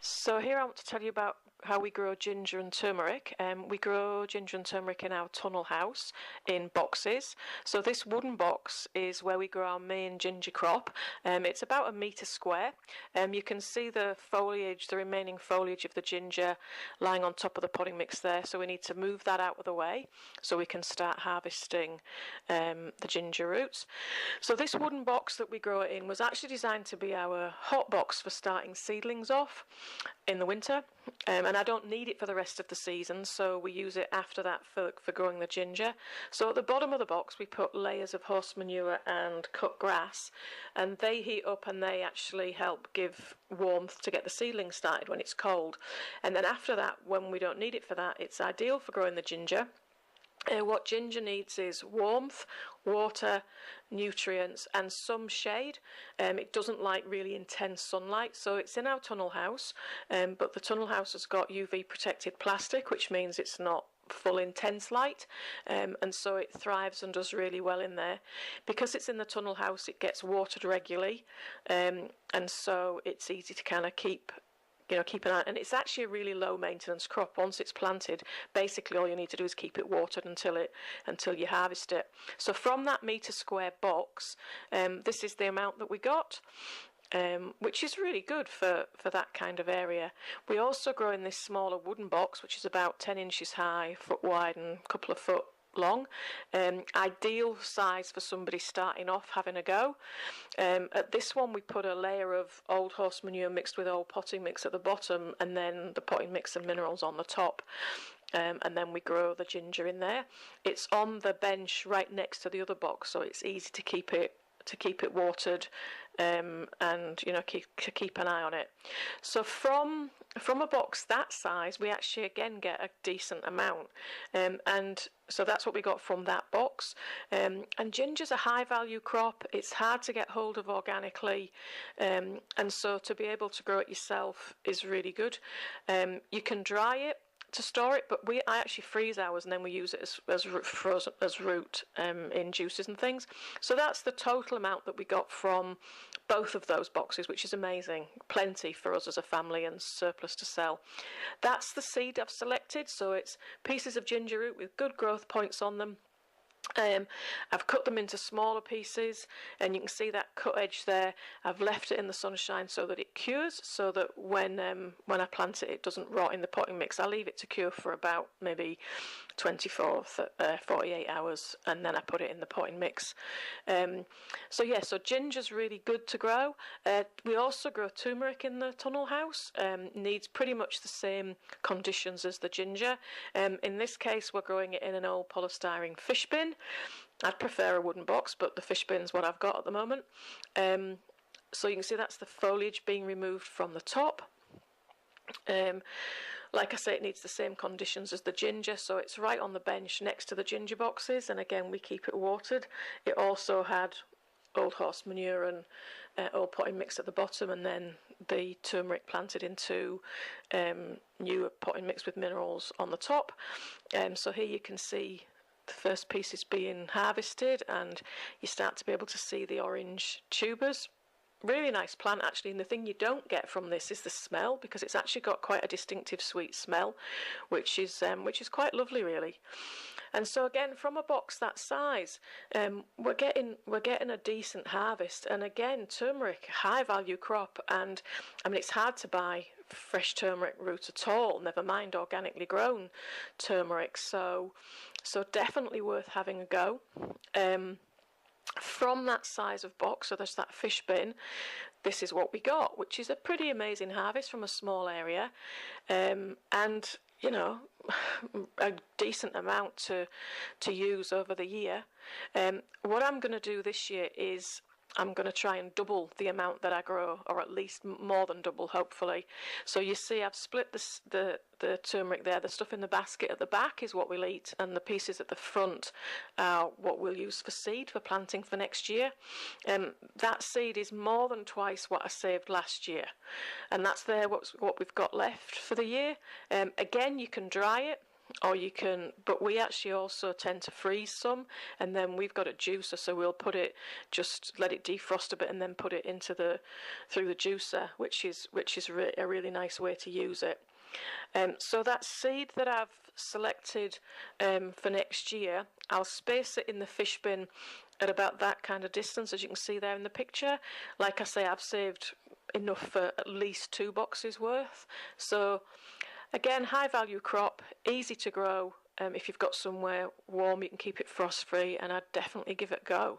So here I want to tell you about how we grow ginger and turmeric. We grow ginger and turmeric in our tunnel house in boxes. So this wooden box is where we grow our main ginger crop. It's about a metre square. You can see the foliage, the remaining foliage of the ginger lying on top of the potting mix there. So we need to move that out of the way so we can start harvesting the ginger roots. So this wooden box that we grow it in was actually designed to be our hot box for starting seedlings off in the winter, and I don't need it for the rest of the season, so we use it after that for growing the ginger. So at the bottom of the box we put layers of horse manure and cut grass, and they heat up and they actually help give warmth to get the seedling started when it's cold. And then after that, when we don't need it for that, it's ideal for growing the ginger. What ginger needs is warmth, water, nutrients and some shade. It doesn't like really intense sunlight, so it's in our tunnel house, but the tunnel house has got UV protected plastic, which means it's not full intense light, and so it thrives and does really well in there. Because it's in the tunnel house, it gets watered regularly, and so it's easy to kind of keep an eye. And it's actually a really low maintenance crop. Once it's planted, basically all you need to do is keep it watered until you harvest it. So from that metre square box, this is the amount that we got, which is really good for that kind of area. We also grow in this smaller wooden box, which is about 10 inches high, foot wide and a couple of foot long. Ideal size for somebody starting off having a go. At this one we put a layer of old horse manure mixed with old potting mix at the bottom, and then the potting mix and minerals on the top, and then we grow the ginger in there. It's on the bench right next to the other box, so it's easy to keep it watered, and keep an eye on it. So from a box that size we actually again get a decent amount, and so that's what we got from that box. And ginger's a high value crop. It's hard to get hold of organically, and so to be able to grow it yourself is really good. You can dry it to store it, but I actually freeze ours and then we use it as frozen as root in juices and things. So that's the total amount that we got from both of those boxes, which is amazing. Plenty for us as a family and surplus to sell. That's the seed I've selected, so it's pieces of ginger root with good growth points on them. I've cut them into smaller pieces, and you can see that cut edge there. I've left it in the sunshine so that it cures, so that when I plant it, it doesn't rot in the potting mix. I leave it to cure for about maybe 48 hours, and then I put it in the potting mix. So ginger's really good to grow. We also grow turmeric in the tunnel house. Needs pretty much the same conditions as the ginger. In this case we're growing it in an old polystyrene fish bin. I'd prefer a wooden box, but the fish bin's what I've got at the moment. So you can see that's the foliage being removed from the top. Like I say, it needs the same conditions as the ginger, so it's right on the bench next to the ginger boxes, and again we keep it watered. It also had old horse manure and old potting mix at the bottom, and then the turmeric planted into new potting mix with minerals on the top. So here you can see the first pieces being harvested, and you start to be able to see the orange tubers. Really nice plant actually, and the thing you don't get from this is the smell, because it's actually got quite a distinctive sweet smell, which is quite lovely really. And so again, from a box that size, we're getting a decent harvest. And again, turmeric, high value crop, and I mean it's hard to buy fresh turmeric root at all, never mind organically grown turmeric. So definitely worth having a go. From that size of box, so there's that fish bin, this is what we got, which is a pretty amazing harvest from a small area, and a decent amount to use over the year. What I'm going to do this year is I'm going to try and double the amount that I grow, or at least more than double, hopefully. So you see I've split the turmeric there. The stuff in the basket at the back is what we'll eat, and the pieces at the front are what we'll use for seed for planting for next year. That seed is more than twice what I saved last year, and that's what we've got left for the year. Again, you can dry it. or you can, but we actually also tend to freeze some, and then we've got a juicer, so we'll put it, just let it defrost a bit and then put it into through the juicer, which is a really nice way to use it. So that seed that I've selected for next year, I'll space it in the fish bin at about that kind of distance, as you can see there in the picture. Like I say, I've saved enough for at least 2 boxes worth. So again, high value crop, easy to grow. If you've got somewhere warm, you can keep it frost free, and I'd definitely give it a go.